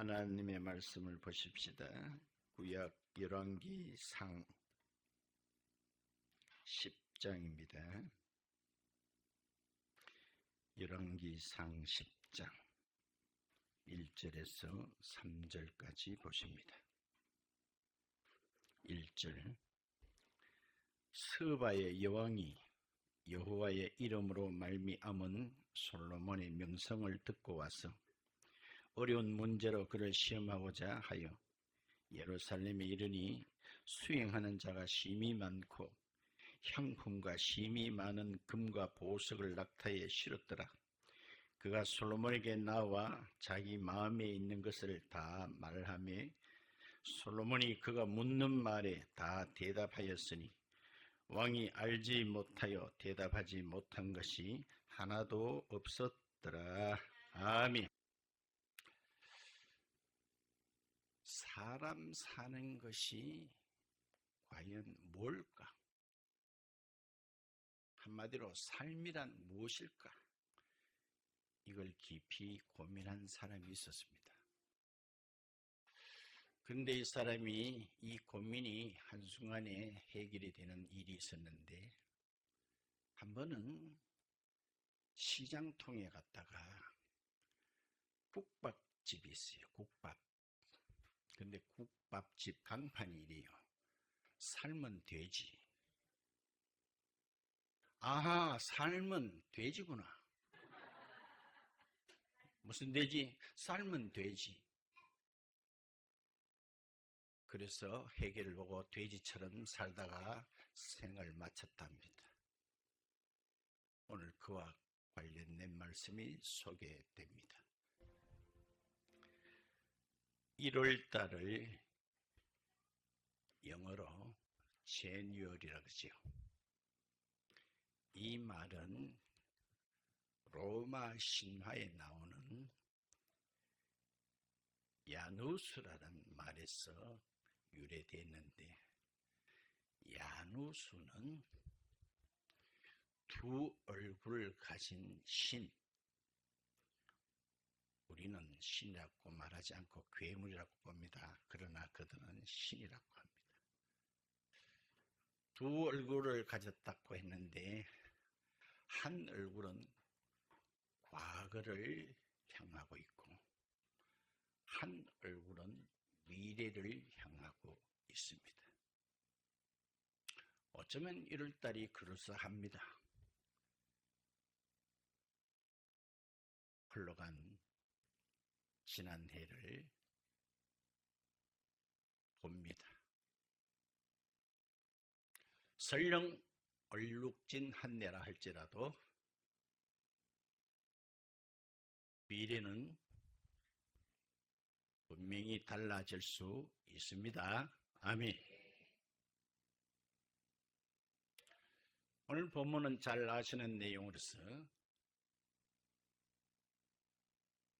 하나님의 말씀을 보십시다. 구약 열왕기상 10장입니다. 열왕기상 10장 1절에서 3절까지 보십니다. 1절 스바의 여왕이 여호와의 이름으로 말미암은 솔로몬의 명성을 듣고 와서 어려운 문제로 그를 시험하고자 하여 예루살렘에 이르니 수행하는 자가 심히 많고 향품과 심히 많은 금과 보석을 낙타에 실었더라. 그가 솔로몬에게 나와 자기 마음에 있는 것을 다 말하며 솔로몬이 그가 묻는 말에 다 대답하였으니 왕이 알지 못하여 대답하지 못한 것이 하나도 없었더라. 아멘. 사람 사는 것이 과연 뭘까? 한마디로 삶이란 무엇일까? 이걸 깊이 고민한 사람이 있었습니다. 그런데 이 사람이 이 고민이 한순간에 해결이 되는 일이 있었는데, 한 번은 시장통에 갔다가 국밥집이 있어요. 국밥. 근데 국밥집 간판이 이래요. 삶은 돼지. 아하, 삶은 돼지구나. 무슨 돼지? 삶은 돼지. 그래서 해결을 보고 돼지처럼 살다가 생을 마쳤답니다. 오늘 그와 관련된 말씀이 소개됩니다. 1월달을 영어로 제뉴얼이라고 하죠. 이 말은 로마 신화에 나오는 야누스라는 말에서 유래됐는데, 야누스는 두 얼굴을 가진 신, 우리는 신이라고 말하지 않고 괴물이라고 봅니다. 그러나 그들은 신이라고 합니다. 두 얼굴을 가졌다고 했는데, 한 얼굴은 과거를 향하고 있고 한 얼굴은 미래를 향하고 있습니다. 어쩌면 1월달이 그럴싸합니다. 흘러간 지난해를 봅니다. 설령 얼룩진 한 해라 할지라도 미래는 분명히 달라질 수 있습니다. 아멘. 오늘 본문은 잘 아시는 내용으로서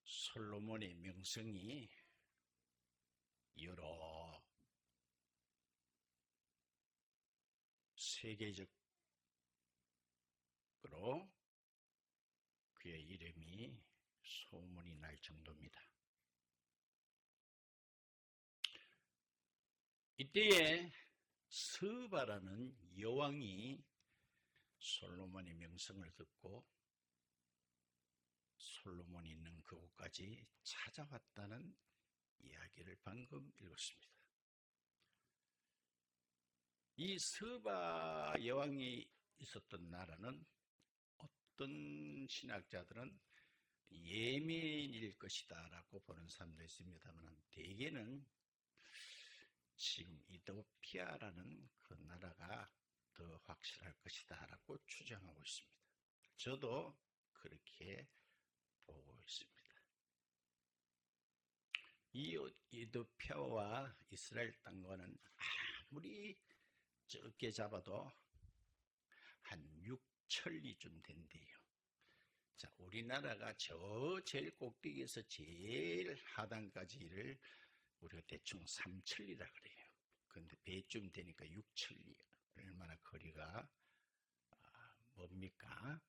솔로몬의 명성이 여러 세계적으로 그의 이름이 소문이 날 정도입니다. 이때에 스바라는 여왕이 솔로몬의 명성을 듣고 솔로몬이 있는 그곳까지 찾아왔다는 이야기를 방금 읽었습니다. 이 스바 여왕이 있었던 나라는 어떤 신학자들은 예멘일 것이다 라고 보는 사람도 있습니다만, 대개는 지금 이토피아라는 그 나라가 더 확실할 것이다 라고 추정하고 있습니다. 저도 그렇게 보고 있습니다. 이 이토피아와 이스라엘 땅과는 아무리 적게 잡아도 한 6천리쯤 된대요. 자, 우리나라가 저 제일 꼭대기에서 제일 하단까지를 우리가 대충 3천리라 그래요. 그런데 배쯤 되니까 6천리. 얼마나 거리가 뭡니까?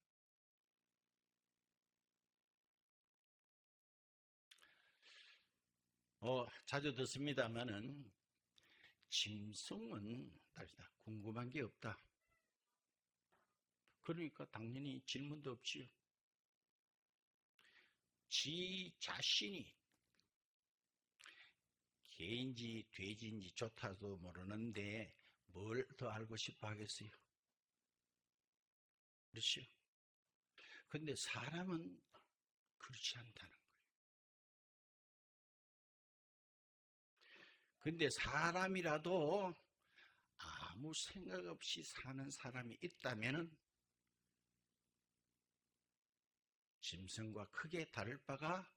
자주 듣습니다만은 짐승은 궁금한 게 없다. 그러니까 당연히 질문도 없지요. 지 자신이 개인지 돼지인지 좋다도 모르는데 뭘 더 알고 싶어 하겠어요? 그렇죠? 근데 사람은 그렇지 않다는 거예요. 근데 사람이라도 아무 생각 없이 사는 사람이 있다면은 짐승과 크게 다를 바가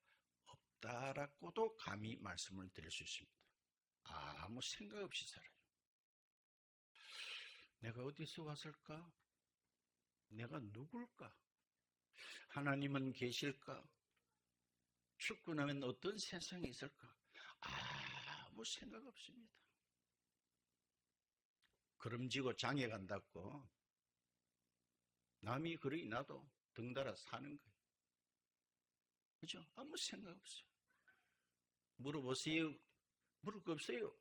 없다라고도 감히 말씀을 드릴 수 있습니다. 아무 생각 없이 살아요. 내가 어디서 왔을까? 내가 누굴까? 하나님은 계실까? 죽고 나면 어떤 세상이 있을까? 아무 생각 없습니다. 걸음지고 장에 간다고 남이 그러기 나도 등달아 사는 거예요. 그죠? 아무 생각 없어요. 물어보세요. 물을 거 없어요.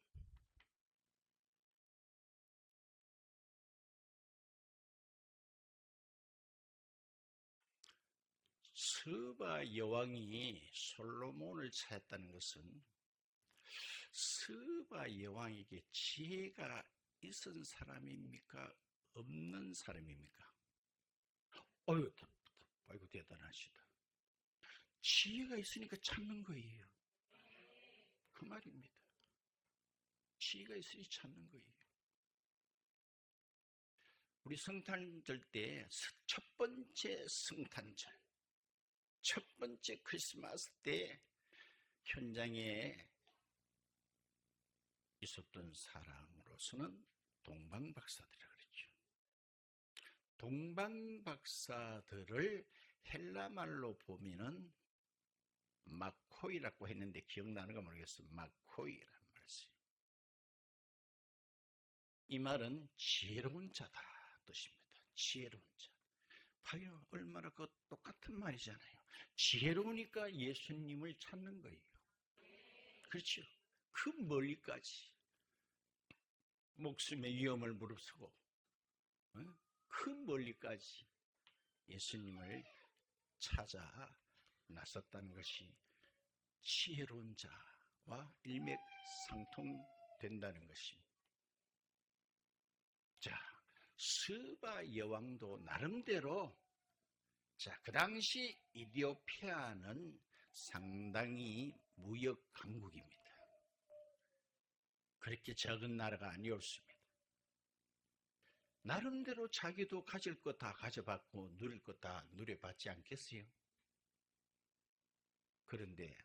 스바 여왕이 솔로몬을 찾았다는 것은 스바 여왕에게 지혜가 있은 사람입니까? 없는 사람입니까? 아이고 대단하시다. 지혜가 있으니까 찾는 거예요. 그 말입니다. 지혜가 있으니 찾는 거예요. 우리 성탄절 때 첫 번째 성탄절, 첫 번째 크리스마스 때 현장에 있었던 사람으로서는 동방박사들이라고 그랬죠. 동방박사들을 헬라말로 보면은 마코이라고 했는데 기억나는가 모르겠어요. 마코이라는 말이에요. 이 말은 지혜로운 자다 뜻입니다. 지혜로운 자. 봐요. 얼마나 그 똑같은 말이잖아요. 지혜로우니까 예수님을 찾는 거예요. 그렇죠. 그 멀리까지 목숨의 위험을 무릅쓰고 그 멀리까지 예수님을 찾아 나섰다는 것이 지혜로운 자와 일맥상통된다는 것입니다. 자, 스바 여왕도 나름대로 그 당시 이디오피아는 상당히 무역 강국입니다. 그렇게 적은 나라가 아니었습니다. 나름대로 자기도 가질 것 다 가져봤고 누릴 것 다 누려봤지 않겠어요? 그런데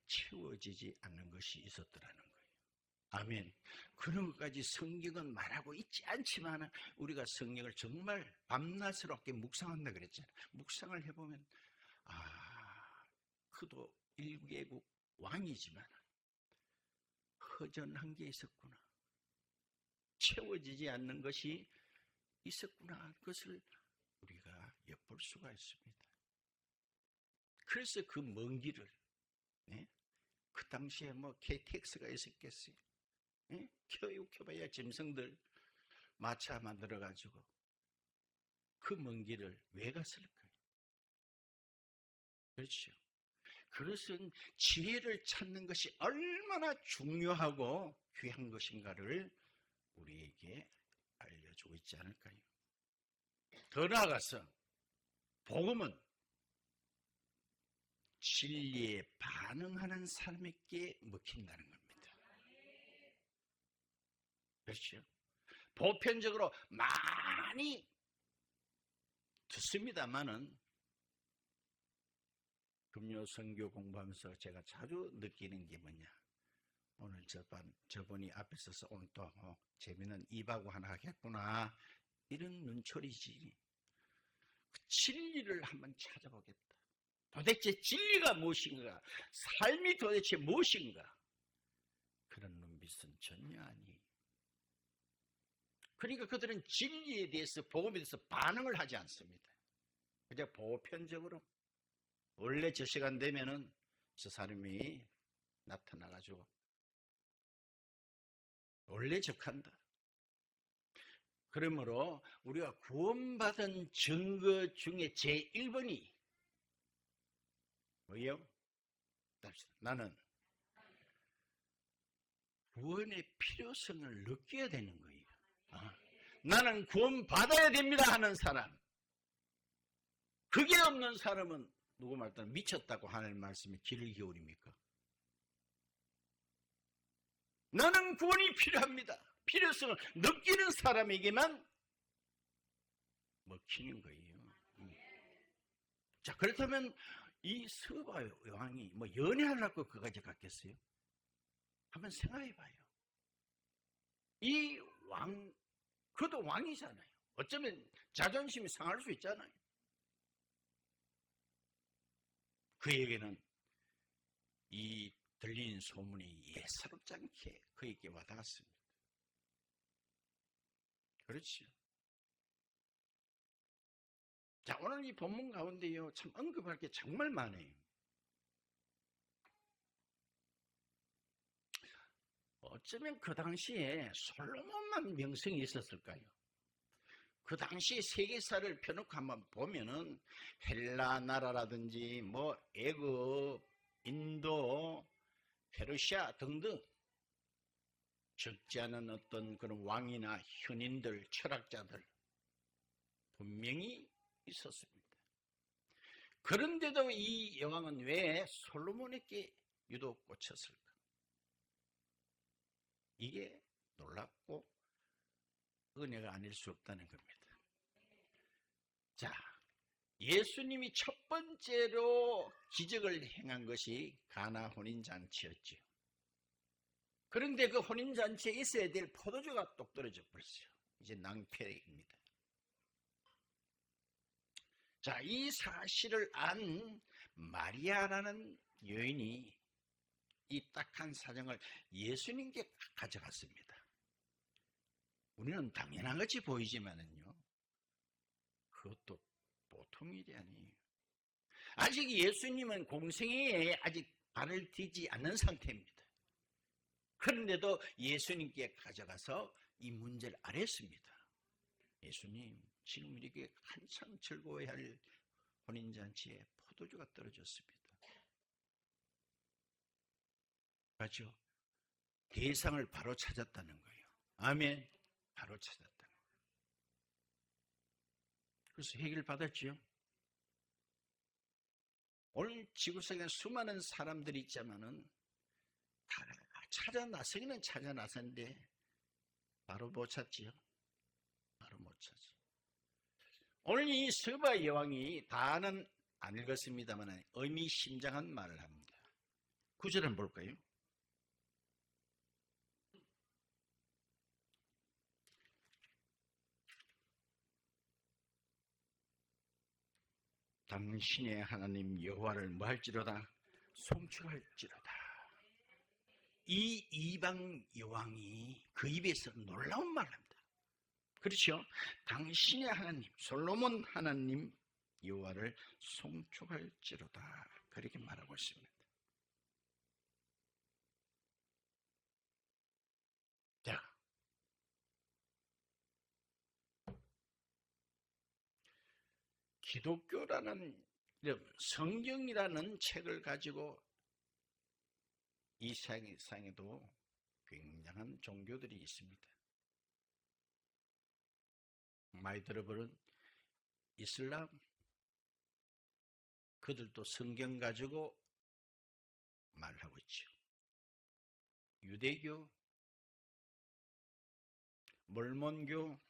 채워지지 않는 것이 있었더라는 거예요. 아멘. 그런 것까지 성경은 말하고 있지 않지만 우리가 성경을 정말 밤낮스럽게 묵상한다 그랬잖아요. 묵상을 해보면 그도 일개국 왕이지만 허전한 게 있었구나. 채워지지 않는 것이 있었구나. 그것을 우리가 엿볼 수가 있습니다. 그래서 그 먼 길을 그 당시에 KTX가 있었겠어요. 켜봐야 짐승들 마차 만들어가지고 그 먼 길을 왜 갔을까요? 그렇죠. 그것은 지혜를 찾는 것이 얼마나 중요하고 귀한 것인가를 우리에게 알려주고 있지 않을까요? 더 나아가서 복음은 진리에 반응하는 사람에게 먹힌다는 겁니다. 그렇죠? 보편적으로 많이 듣습니다만은 금요 선교 공부하면서 제가 자주 느끼는 게 뭐냐? 오늘 저분이 앞에 서서 오늘 또 재미있는 입하고 하나 하겠구나 이런 눈초리지. 그 진리를 한번 찾아보겠다. 도대체 진리가 무엇인가? 삶이 도대체 무엇인가? 그런 눈빛은 전혀 아니에요. 그러니까 그들은 진리에 대해서 복음에 대해서 반응을 하지 않습니다. 그냥 보편적으로 원래 저 시간 되면은 저 사람이 아주 원래적한다. 그러므로 우리가 구원받은 증거 중에 제1번이 뭐예요? 나는 구원의 필요성을 느껴야 되는 거예요. 나는 구원받아야 됩니다 하는 사람. 그게 없는 사람은 누구 말따라 미쳤다고 하는 말씀에 귀를 기울입니까? 나는 구원이 필요합니다. 필요성을 느끼는 사람에게만 먹히는 거예요. 자, 그렇다면 이 스바 왕이 뭐 연애하려고 그까지 갔겠어요? 한번 생각해 봐요. 이 왕, 그도 왕이잖아요. 어쩌면 자존심이 상할 수 있잖아요. 그에게는 이 들린 소문이 예사롭지 않게 그에게 와닿았습니다. 그렇죠. 자, 오늘 이 본문 가운데요, 참 언급할 게 정말 많아요. 어쩌면 그 당시에 솔로몬만 명성이 있었을까요? 그 당시 세계사를 펴놓고 한번 보면은 헬라 나라라든지 뭐 애굽, 인도, 페르시아 등등 적지 않은 어떤 그런 왕이나 현인들, 철학자들 분명히 있었습니다. 그런데도 이 여왕은 왜 솔로몬에게 유독 꽂혔을까? 이게 놀랍고 은혜가 아닐 수 없다는 겁니다. 자, 예수님이 첫 번째로 기적을 행한 것이 가나 혼인잔치였죠. 그런데 그 혼인잔치에 있어야 될 포도주가 똑 떨어져 버렸어요. 이제 낭패입니다. 자, 이 사실을 안 마리아라는 여인이 이 딱한 사정을 예수님께 가져갔습니다. 우리는 당연한 것이 보이지만은요, 그것도 보통 일이 아니에요. 아직 예수님은 공생애에 아직 발을 디지 않는 상태입니다. 그런데도 예수님께 가져가서 이 문제를 알았습니다. 예수님, 지금 이렇게 한참 즐거워야 할 혼인잔치에 포도주가 떨어졌습니다. 맞죠? 대상을 바로 찾았다는 거예요. 아멘. 바로 찾았다는 거예요. 그래서 해결받았죠. 오늘 지구상에 수많은 사람들이 있지만은 다 찾아 나서기는 찾아 나섰는데 바로 못 찾지요. 바로 못 찾지. 오늘 이 스바 여왕이 다는 안 읽었습니다만 의미심장한 말을 합니다. 9절 한번 볼까요? 당신의 하나님 여호와를 뭐 할지로다? 송축할지로다. 이 이방 여왕이 그 입에서 놀라운 말을 합니다. 그렇죠? 당신의 하나님, 솔로몬 하나님 여호와를 송축할지로다. 그렇게 말하고 있습니다. 자, 기독교라는 성경이라는 책을 가지고 이 세상에도 굉장한 종교들이 있습니다. 많이 들어보는 이슬람, 그들도 성경 가지고 말하고 있죠. 유대교, 몰몬교,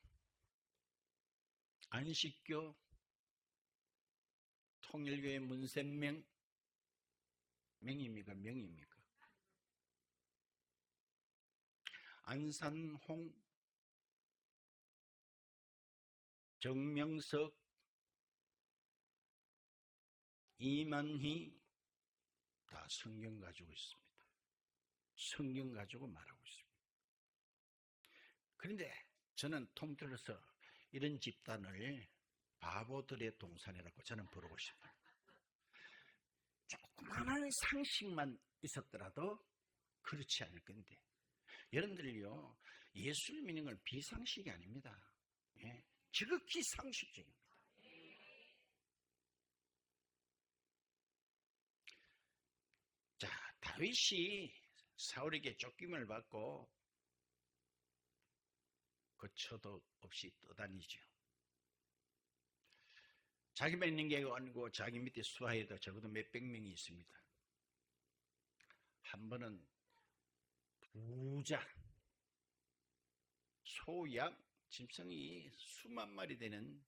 안식교, 통일교의 문센명, 명입니까? 명입니까? 안산홍, 정명석, 이만희 다 성경 가지고 있습니다. 성경 가지고 말하고 있습니다. 그런데 저는 통틀어서 이런 집단을 바보들의 동산이라고 저는 부르고 싶어요. 조그마한 상식만 있었더라도 그렇지 않을 건데. 여러분들요, 예수를 믿는 건 비상식이 아닙니다. 예, 지극히 상식적입니다. 자, 다윗이 사울에게 쫓김을 받고 거처도 없이 떠다니죠. 자기만 있는 게 아니고 자기 밑에 수하에도 적어도 몇백 명이 있습니다. 한 번은 부자, 소양, 짐승이 수만 마리 되는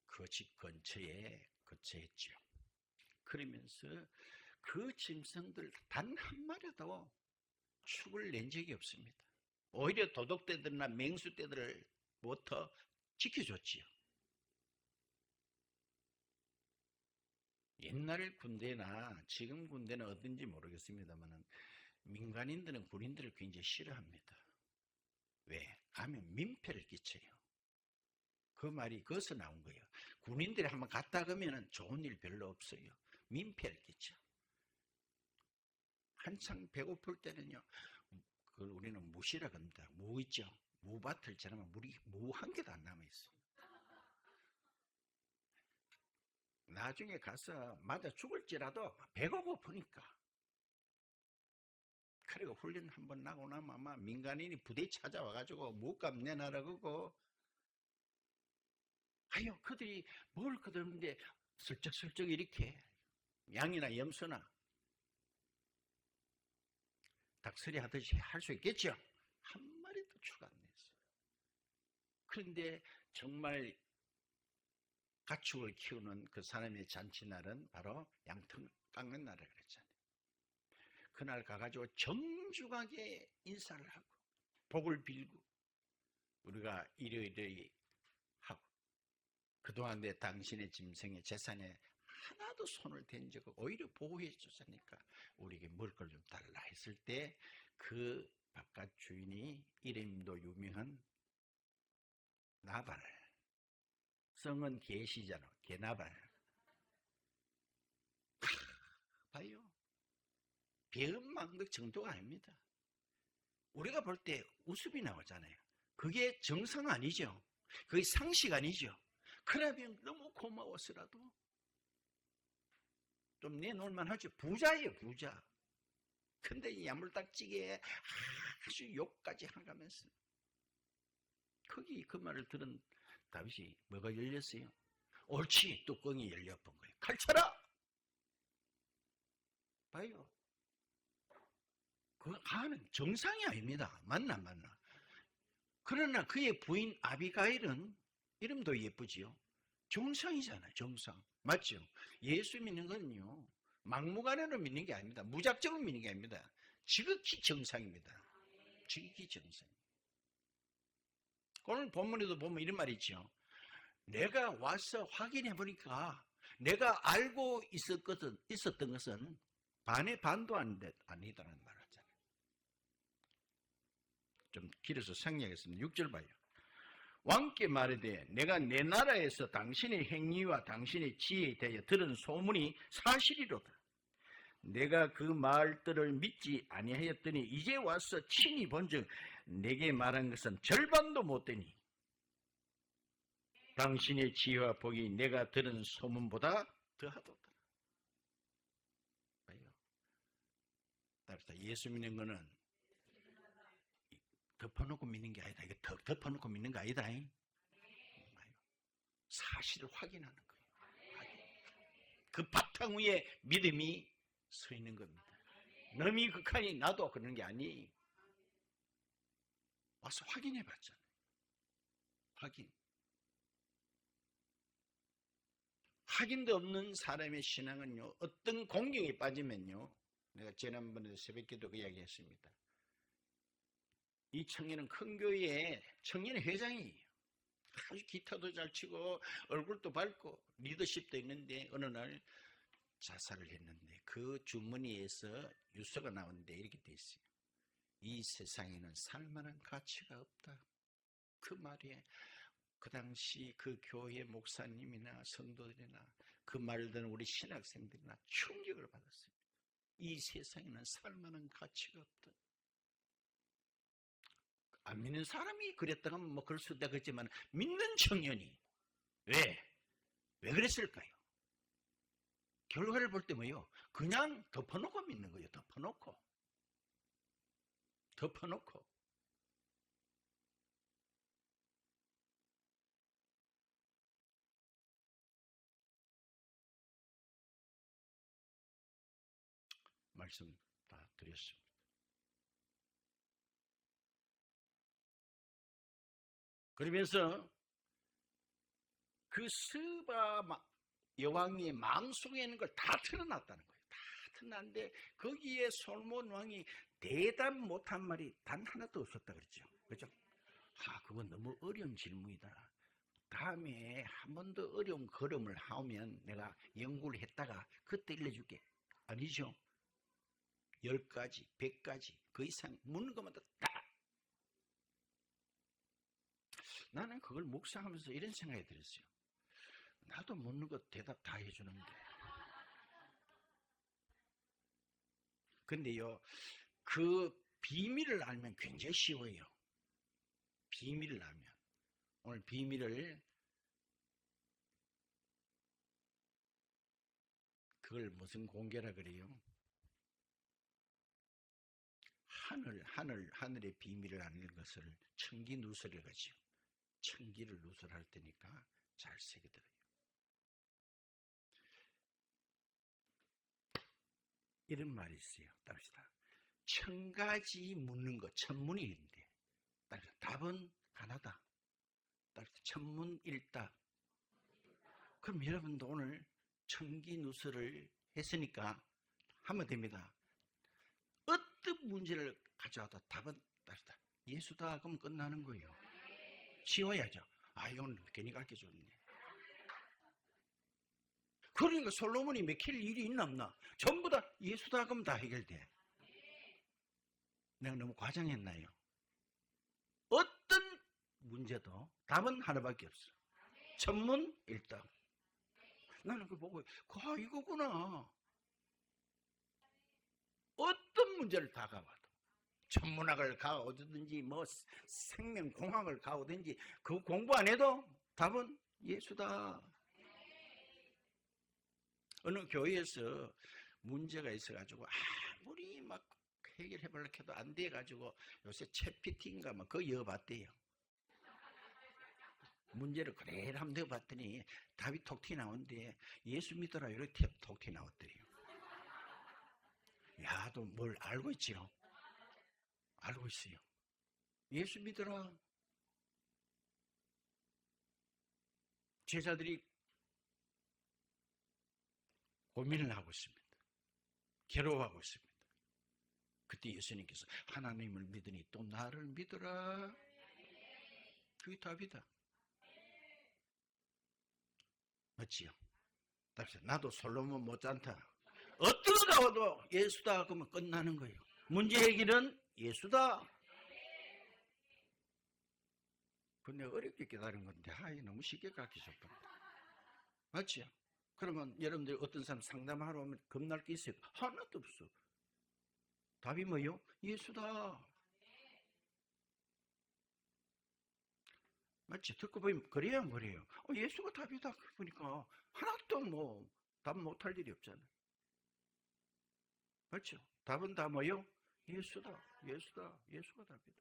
그 집 근처에 거처했죠. 그러면서 그 짐승들 단 한 마리도 축을 낸 적이 없습니다. 오히려 도둑떼들이나 맹수떼들부터 지켜줬지요. 옛날 군대나 지금 군대는 어떤지 모르겠습니다만 민간인들은 군인들을 굉장히 싫어합니다. 왜? 가면 민폐를 끼쳐요. 그 말이 거기서 나온 거예요. 군인들이 한번 갔다 가면 좋은 일 별로 없어요. 민폐를 끼쳐. 한창 배고플 때는요, 그걸 우리는 무시라 합니다. 무 있죠? 무밭을 지나면 무 한 개도 안 남아있어요. 나중에 가서 맞아 죽을지라도 배가 고프니까. 그리고 훈련 한번 나고 나면 아마 민간인이 부대에 찾아와가지고 무값 내놔라 그러고, 아유, 그들이 뭘 그러는데 슬쩍슬쩍 이렇게 양이나 염소나 닭소리 하듯이 할 수 있겠죠? 한 마리도 추가 안 냈어요. 그런데 정말 가축을 키우는 그 사람의 잔치날은 바로 양털 깎는 날을 그랬잖아요. 그날 가가지고 정중하게 인사를 하고 복을 빌고 우리가 이러이러이 하고 그동안 내 당신의 짐승의 재산에 하나도 손을 댄 적을 오히려 보호해 줬으니까 우리에게 먹을 걸 좀 달라 했을 때 그 바깥 주인이 이름도 유명한 나발, 성은 계시잖아. 개나발. 봐요. 배은망덕 정도가 아닙니다. 우리가 볼 때 웃음이 나오잖아요. 그게 정상 아니죠. 그게 상식 아니죠. 그러면 너무 고마워서라도 좀 내놓을만 하죠. 부자예요, 부자. 근데 이 야물딱지게 아주 욕까지 하면서 거기 그 말을 들은 다윗이 뭐가 열렸어요? 옳지, 뚜껑이 열려본 거예요. 칼쳐라! 봐요. 그 가는 정상이 아닙니다. 맞나? 그러나 그의 부인 아비가일은 이름도 예쁘지요. 정상이잖아요. 정상. 맞죠? 예수 믿는 건요. 막무가내로 믿는 게 아닙니다. 무작정으로 믿는 게 아닙니다. 지극히 정상입니다. 지극히 정상. 오늘 본문에도 보면 이런 말이 있죠. 내가 와서 확인해 보니까 내가 알고 있었던 것은 반의 반도 아니다라는 말을 하잖아요. 좀 길어서 생략했습니다. 6절 봐요. 왕께 말하되 내가 내 나라에서 당신의 행위와 당신의 지혜에 대하여 들은 소문이 사실이로다. 내가 그 말들을 믿지 아니하였더니 이제 와서 친히 본즉 내게 말한 것은 절반도 못 되니 당신의 지혜와 복이 내가 들은 소문보다 더하도다. 따라서 예수 믿는 거는 덮어놓고 믿는 게 아니다. 이거 덮어놓고 믿는 거 아니다. 사실을 확인하는 거예요. 그 바탕 위에 믿음이 서 있는 겁니다. 너미 극한이 나도 그러는 게 아니. 와서 확인해 봤잖아요. 확인. 확인도 없는 사람의 신앙은요, 어떤 공경에 빠지면요, 내가 지난번에 새벽기도 그 이야기 했습니다. 이 청년은 큰 교회의 청년의 회장이에요. 아주 기타도 잘 치고 얼굴도 밝고 리더십도 있는데 어느 날 자살을 했는데 그 주머니에서 유서가 나오는데 이렇게 돼 있어요. 이 세상에는 살만한 가치가 없다. 그 말에 그 당시 그 교회 목사님이나 성도들이나 그 말을 듣는 우리 신학생들이나 충격을 받았습니다. 이 세상에는 살만한 가치가 없다. 안 믿는 사람이 그랬다면 뭐 그럴 수도 있겠지만 믿는 청년이 왜 그랬을까요? 결과를 볼 때 뭐요? 그냥 덮어놓고 믿는 거예요. 덮어놓고. 말씀 다 드렸습니다. 그러면서 그 스바 여왕의 마음속에 있는 걸 다 틀어놨다는 거예요. 다 틀어놨는데 거기에 솔몬 왕이 대답 못한 말이 단 하나도 없었다 그랬죠. 그렇죠? 그건 너무 어려운 질문이다. 다음에 한 번 더 어려운 걸음을 하면 내가 연구를 했다가 그때 알려줄게. 아니죠. 10가지, 100가지 그 이상 묻는 것마다 다. 나는 그걸 묵상하면서 이런 생각이 들었어요. 나도 묻는 것 대답 다 해주는데. 근데요, 그 비밀을 알면 굉장히 쉬워요. 비밀을 알면. 오늘 비밀을, 그걸 무슨 공개라 그래요? 하늘의 비밀을 아는 것을 청기 누설이라고 하죠. 청기를 누설할 테니까 잘 새겨들어요. 이런 말이 있어요. 따릅시다. 1000가지 묻는 것, 천문일인데 답은 하나다. 천문일답. 그럼 여러분도 오늘 청기누설을 했으니까 하면 됩니다. 어떤 문제를 가져와도 답은 따르다. 예수다. 그럼 끝나는 거예요. 쉬워야죠. 이건 괜히 가르쳐줬네. 그러니까 솔로몬이 맥힐 일이 있나 없나? 전부 다 예수다. 그럼 다 해결돼. 내가 너무 과장했나요? 어떤 문제도 답은 하나밖에 없어. 천문일답. 나는 그걸 보고 이거구나. 어떤 문제를 다 가봐도 천문학을 가오든지 뭐 생명공학을 가오든지 그 공부 안 해도 답은 예수다. 어느 교회에서 문제가 있어가지고 아무리 막 해결해보려고 해도 안 돼가지고 요새 챗PT인가 막 그거 여봤대요. 문제를 그대로 한번 넣어봤더니 답이 톡 튀어나오는데 예수 믿어라 이렇게 톡 튀어나왔더래요. 야, 또 뭘 알고 있지요? 알고 있어요. 예수 믿어라. 제자들이 고민을 하고 있습니다. 괴로워하고 있습니다. 그때 예수님께서 하나님을 믿으니 또 나를 믿어라. 그게 답이다. 맞지요? 나도 솔로몬 못지않다. 어떤 나와도 예수다 그러면 끝나는 거예요. 문제 해결은 예수다. 근데 어렵게 깨달은 건데 너무 쉽게 가르쳐줬다. 맞지요? 그러면 여러분들 어떤 사람 상담하러 오면 겁날 게 있어요? 하나도 없어. 답이 뭐예요? 예수다. 맞지? 듣고 보면 그래야 뭐래요? 예수가 답이다. 그러니까 하나도 뭐 답 못할 일이 없잖아요. 그렇죠? 답은 다 뭐예요? 예수다. 예수가 답이다.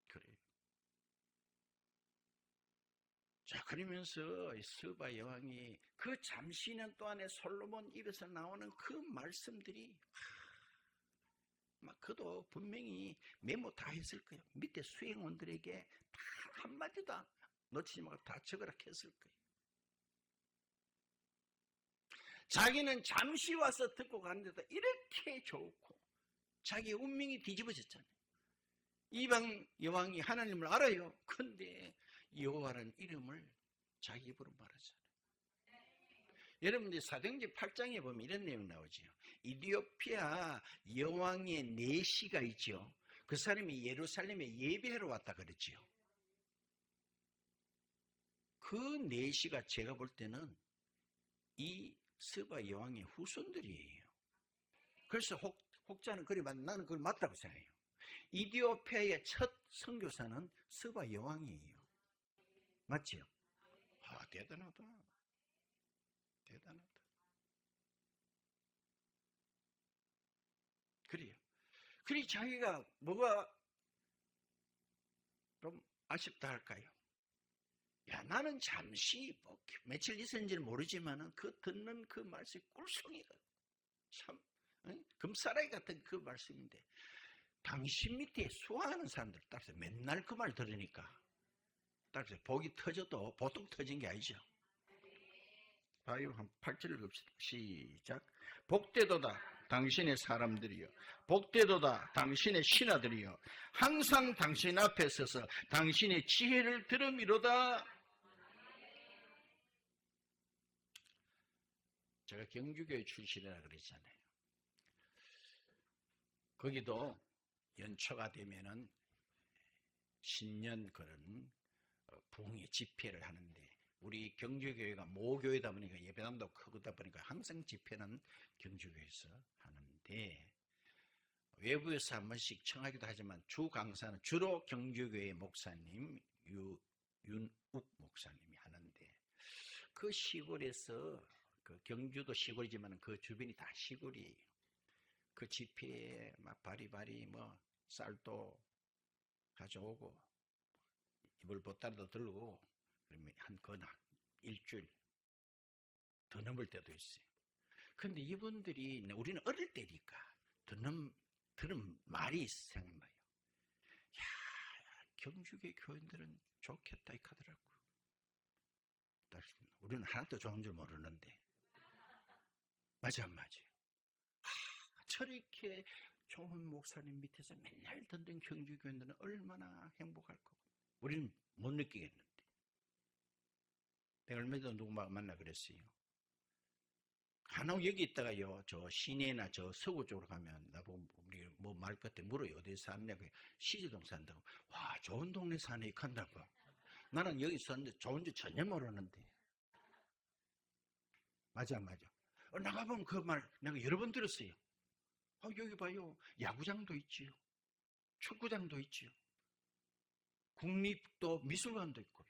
그래요. 자, 그러면서 스바 여왕이 그 잠시는 동안에 솔로몬 입에서 나오는 그 말씀들이 막 그도 분명히 메모 다 했을 거예요. 밑에 수행원들에게 다 한마디도 놓치지 말고 다 적으라 했을 거예요. 자기는 잠시 와서 듣고 갔는데도 이렇게 좋고 자기 운명이 뒤집어졌잖아요. 이방 여왕이 하나님을 알아요. 근데 여호와라는 이름을 자기 입으로 말하잖아요. 여러분들 사도행전 8장에 보면 이런 내용 나오죠. 이디오피아 여왕의 내시가 있죠. 그 사람이 예루살렘에 예배하러 왔다 그랬죠. 그 내시가 제가 볼 때는 이 스바 여왕의 후손들이에요. 그래서 혹자는 그리 나는 그걸 맞다고 생각해요. 이디오피아의 첫 선교사는 스바 여왕이에요. 맞지요? 아, 대단하다. 대단하다. 그래요. 그리 자기가 뭐가 좀 아쉽다 할까요? 야, 나는 잠시 뭐 며칠 있었는지는 모르지만은 그 듣는 그 말씀이 꿀송이가 참 금사라기 같은 그 말씀인데 당신 밑에 수많은 사람들 따라서 맨날 그 말 들으니까 따라서 복이 터져도 보통 터진 게 아니죠. 봐요. 한 8절을 봅시다. 시작. 복되도다 당신의 사람들이여, 복되도다 당신의 신하들이여, 항상 당신 앞에 서서 당신의 지혜를 들음이로다. 제가 경주교회 출신이라 그랬잖아요. 거기도 연초가 되면은 신년 그런 부흥의 집회를 하는데, 우리 경주교회가 모교회다 보니까 예배당도 크다 보니까 항상 집회는 경주교회에서 하는데, 외부에서 한 번씩 청하기도 하지만 주 강사는 주로 경주교회 목사님 윤욱 목사님이 하는데, 그 시골에서, 그 경주도 시골이지만 그 주변이 다 시골이에요. 그 집회에 막 바리바리 뭐 쌀도 가져오고 이불 보따리도 들고, 그러면 한 일주일 더 넘을 때도 있어요. 근데 이분들이, 우리는 어릴 때니까 들은 말이 생각나요. 야, 경주교 교인들은 좋겠다 이 하더라고. 우리는 하나도 좋은 줄 모르는데. 맞아 안 맞아? 저렇게 좋은 목사님 밑에서 맨날 듣는 경주교인들은 얼마나 행복할 거고. 우리는 못 느끼겠는데. 내가 얼마 전에 누구 만나 그랬어요. 간혹 여기 있다가요, 저 시내나 저 서구 쪽으로 가면 나보고 우리 뭐 말 끝에 물어요. 어디 사느냐고. 시지동 산다고. 와, 좋은 동네 사네 간다고. 나는 여기 있었는데 좋은 줄 전혀 모르는데. 맞아. 나가보면 그 말 내가 여러 번 들었어요. 여기 봐요. 야구장도 있지요. 축구장도 있지요. 국립도 미술관도 있고.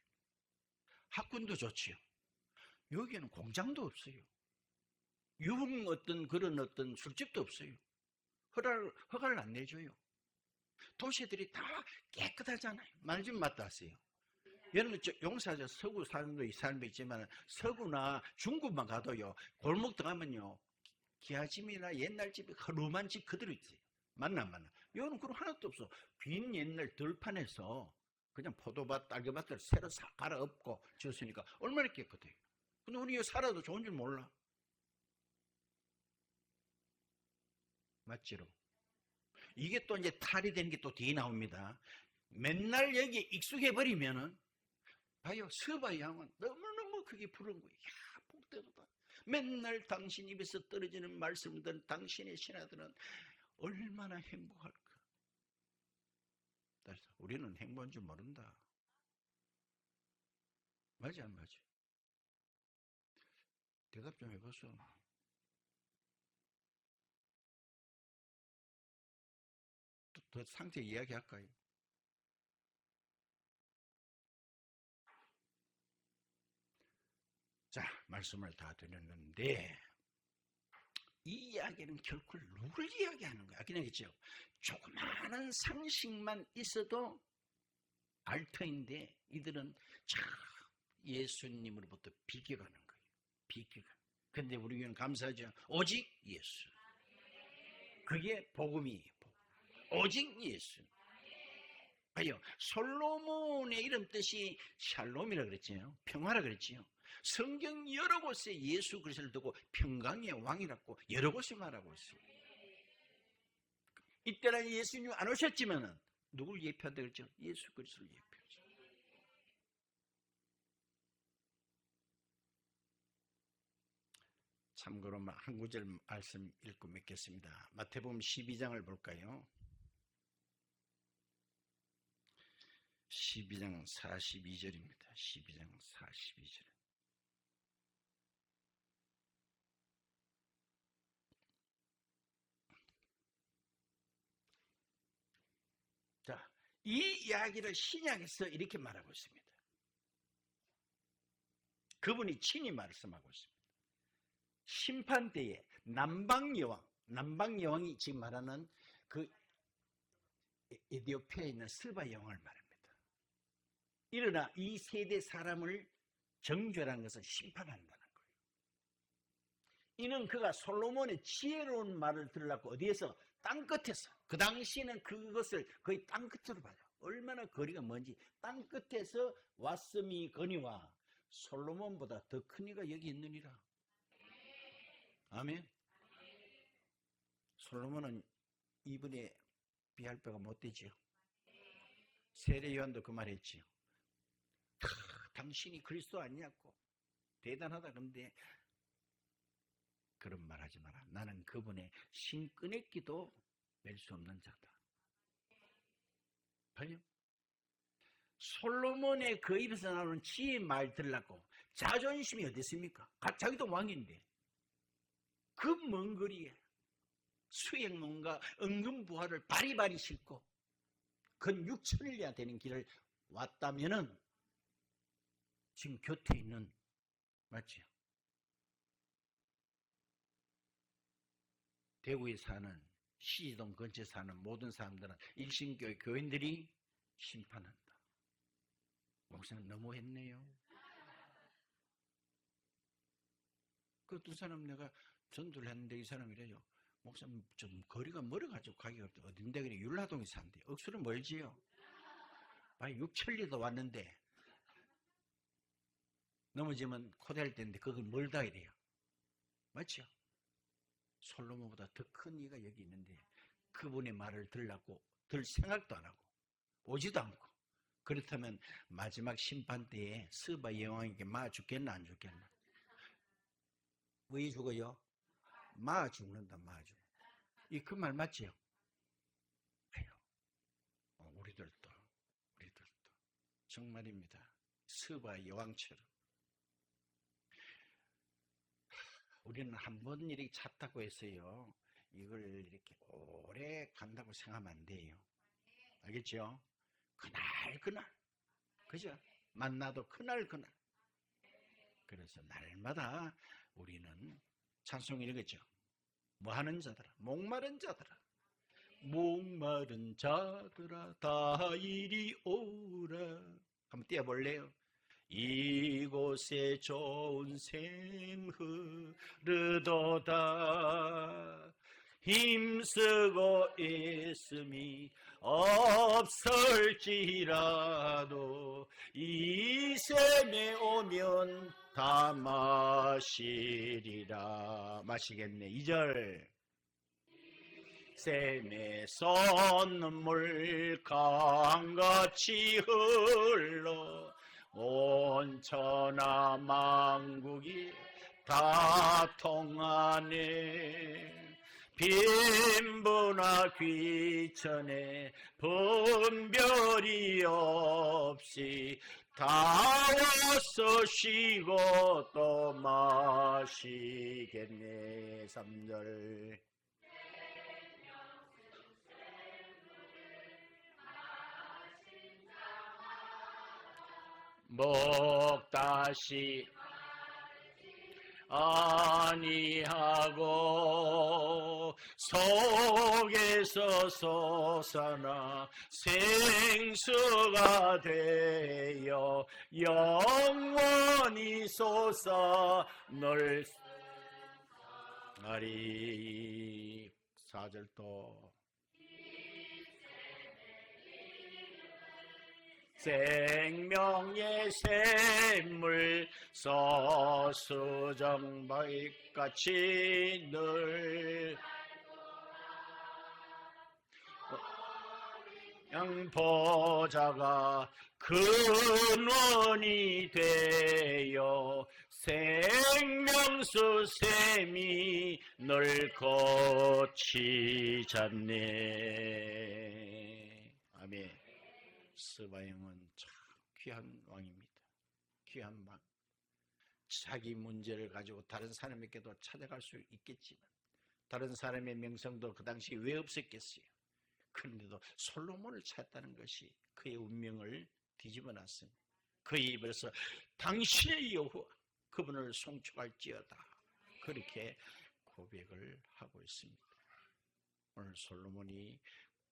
학군도 좋지요. 여기에는 공장도 없어요. 그런 어떤 술집도 없어요. 허가를 안 내줘요. 도시들이 다 깨끗하잖아요. 말 좀 맞다 하세요. 여러분, 용사저 서구 사람도 있지만 서구나 중국만 가도요, 골목 들어가면요, 기아집이나 옛날 집이 허름한 집 그대로 있어요. 맞나? 여기는 그런 하나도 없어. 빈 옛날 들판에서 그냥 포도밭, 딸기밭을 새로 싹 갈아엎고 지었으니까 얼마나 깨끗해요. 근데 우리 여기 살아도 좋은 줄 몰라. 맞지로? 이게 또 이제 탈이 되는 게 또 뒤에 나옵니다. 맨날 여기에 익숙해버리면은, 봐요, 스바 양은 너무너무 그게 부러운 거예요. 야, 복되도다. 맨날 당신 입에서 떨어지는 말씀들, 당신의 신하들은 얼마나 행복할까. 따라서 우리는 행복한 줄 모른다. 맞아, 안 맞아? 대답 좀 해보소. 더 상세 이야기 할까요? 자, 말씀을 다 드렸는데, 이 이야기는 결코 누굴 이야기하는 거야? 그냥 있죠. 조그마한 상식만 있어도 알터인데, 이들은 참 예수님으로부터 비껴가는 거예요. 비껴가. 근데 우리는 감사하죠. 오직 예수. 그게 복음이에요. 오직 예수. 봐요. 솔로몬의 이름 뜻이 샬롬이라 그랬지요. 평화라 그랬지요. 성경 여러 곳에 예수 그리스도를 두고 평강의 왕이라고 여러 곳에 말하고 있어요. 이때는 예수님 안 오셨지만은 누굴 예표한다 그랬죠? 예수 그리스도를 예표하죠. 참고로 한 구절 말씀 읽고 맺겠습니다. 마태복음 12장을 볼까요? 12장 42절입니다. 12장 42절. 이 이야기를 신약에서 이렇게 말하고 있습니다. 그분이 친히 말씀하고 있습니다. 심판 때에 남방여왕이 지금 말하는 그 에티오피아에 있는 스바 여왕을 말합니다. 일어나 이 세대 사람을 정죄라는 것은 심판한다는 거예요. 이는 그가 솔로몬의 지혜로운 말을 들으려고 어디에서? 땅끝에서. 그 당시에는 그것을 거의 땅끝으로 봐요. 얼마나 거리가 먼지. 땅끝에서 왔음이 거니와 솔로몬보다 더 큰 이가 여기 있느니라. 아멘. 솔로몬은 이분에 비할 바가 못 되지요. 세례 요한도 그 말 했지요. 당신이 그리스도 아니냐고. 대단하다. 근데 그런 말 하지 마라. 나는 그분의 신끄냈기도 낼 수 없는 자다. 봐요. 솔로몬의 그 입에서 나오는 지혜의 말 들으려고 자존심이 어디 있습니까? 자기도 왕인데 그 먼 거리에 수행론과 은근부화를 바리바리 싣고 근 6천리나 되는 길을 왔다면은 지금 곁에 있는, 맞죠? 대구에 사는, 시동 근처에 사는 모든 사람들은 일신교회 교인들이 심판한다. 목사님 너무했네요. 그 두 사람 내가 전도를 했는데 이 사람이 이래요. 목사님 좀 거리가 멀어가지고 가기가 없다. 어딘데? 그래. 율라동에 산대. 억수로 멀지요. 아니 6천리도 왔는데 넘어지면 코대할 때인데 그걸 멀다 이래요. 맞죠? 솔로몬보다 더 큰 이가 여기 있는데 그분의 말을 들으려고 들 생각도 안 하고 오지도 않고, 그렇다면 마지막 심판 때에 스바 여왕에게 마 죽겠나 안 죽겠나? 왜 죽어요? 마 죽는다. 마 죽. 이 그 말 맞지요? 우리들도 정말입니다. 스바 여왕처럼 우리는 한 번 이렇게 찾다고 해서요 이걸 이렇게 오래 간다고 생각하면 안 돼요. 알겠죠? 그날 그죠? 만나도 그날 그래서 날마다 우리는 찬송 읽었죠. 뭐 하는 자들아? 목마른 자들아 다 이리 오라. 한번 띄워볼래요? 이곳에 좋은 샘 흐르도다. 힘쓰고 있음이 없을지라도 이 샘에 오면 다 마시리라. 마시겠네. 2절. 샘에서 눈물 강같이 흘러 온 천하 만국이 다 통하네. 빈부나 귀천에 분별이 없이 다 와서 쉬고 또 마시겠네. 3절. 먹다시 아니하고 속에서 솟아나 생수가 되어 영원히 솟아늘 나리. 4절 또. 생명의 샘물 서수정바위같이 늘 양보자가 근원이 되어 생명수 샘이 늘 거치잖네. 아멘. 스바형은 참 귀한 왕입니다. 귀한 왕. 자기 문제를 가지고 다른 사람에게도 찾아갈 수 있겠지만 다른 사람의 명성도 그 당시 왜 없었겠어요? 그런데도 솔로몬을 찾았다는 것이 그의 운명을 뒤집어 놨습니다. 그의 입에서 당신의 여호와 그분을 송축할지어다 그렇게 고백을 하고 있습니다. 오늘 솔로몬이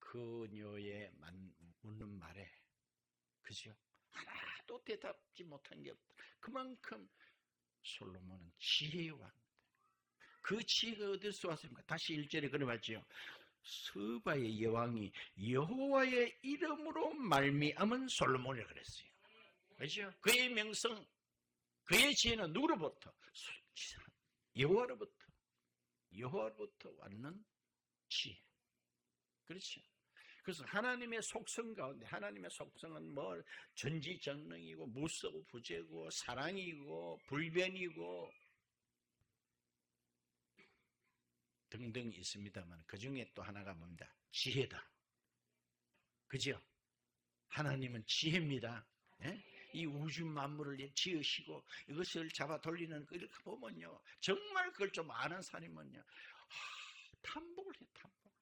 그녀의 묻는 말에 그죠? 하나도 대답지 못한 게 없다. 그만큼 솔로몬은 지혜의 왕입니다. 그 지혜가 어디서 왔습니까? 다시 1절에 그래 말지요. 스바의 여왕이 여호와의 이름으로 말미암은 솔로몬이라 그랬어요. 그렇죠? 그의 명성, 그의 지혜는 누구로부터? 여호와로부터 왔는 지혜. 그렇죠? 그래서 하나님의 속성 가운데 하나님의 속성은 뭐 전지전능이고 무소부재고 사랑이고 불변이고 등등 있습니다만 그 중에 또 하나가 뭡니다? 지혜다. 그죠? 하나님은 지혜입니다. 예? 이 우주 만물을 지으시고 이것을 잡아 돌리는 거 이렇게 보면요. 정말 그걸 좀 아는 사람은요. 탐복을 해, 탐복.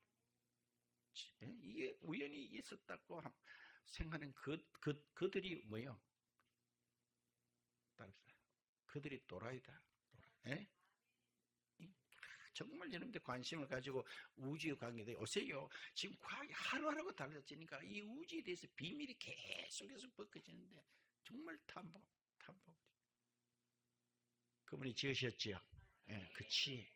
예? 이게 우연히 있었다고 생각하는 그들이 뭐요? 그들이 또라이다. 예? 정말 여러분들 관심을 가지고 우주에 관계돼 오세요. 지금 과학이 하루하루 달라지니까 이 우주에 대해서 비밀이 계속해서 벗겨지는데 정말 탐복. 그분이 지으셨지요. 예, 그 지혜.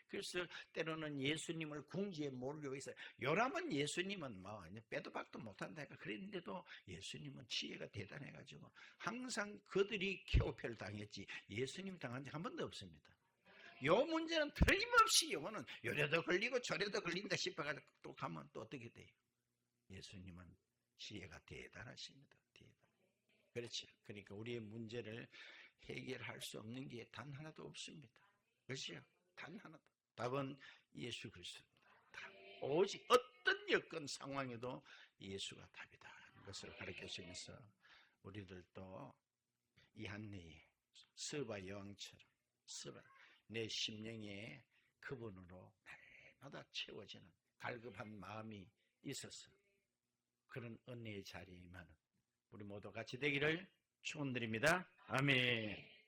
그래서 때로는 예수님을 궁지에 몰려있어요. 요람은 예수님은 뭐 빼도 박도 못한다 그랬는데도 예수님은 지혜가 대단해가지고 항상 그들이 케오페를 당했지 예수님 당한 적 한 번도 없습니다. 요 문제는 틀림없이 요거는 요래도 걸리고 저래도 걸린다 싶어가지고 또 가면 또 어떻게 돼요? 예수님은 지혜가 대단하십니다. 그렇죠. 그러니까 우리의 문제를 해결할 수 없는 게 단 하나도 없습니다. 그렇죠? 단 하나도. 답은 예수 그리스도입니다. 오직 어떤 여건 상황에도 예수가 답이다 하는 것을 가르쳐주면서 우리들도 이 한내에 스바 여왕처럼 내 심령에 그분으로 날마다 채워지는 갈급한 마음이 있어서 그런 은혜의 자리에 임하는 우리 모두 같이 되기를 축원드립니다. 아멘.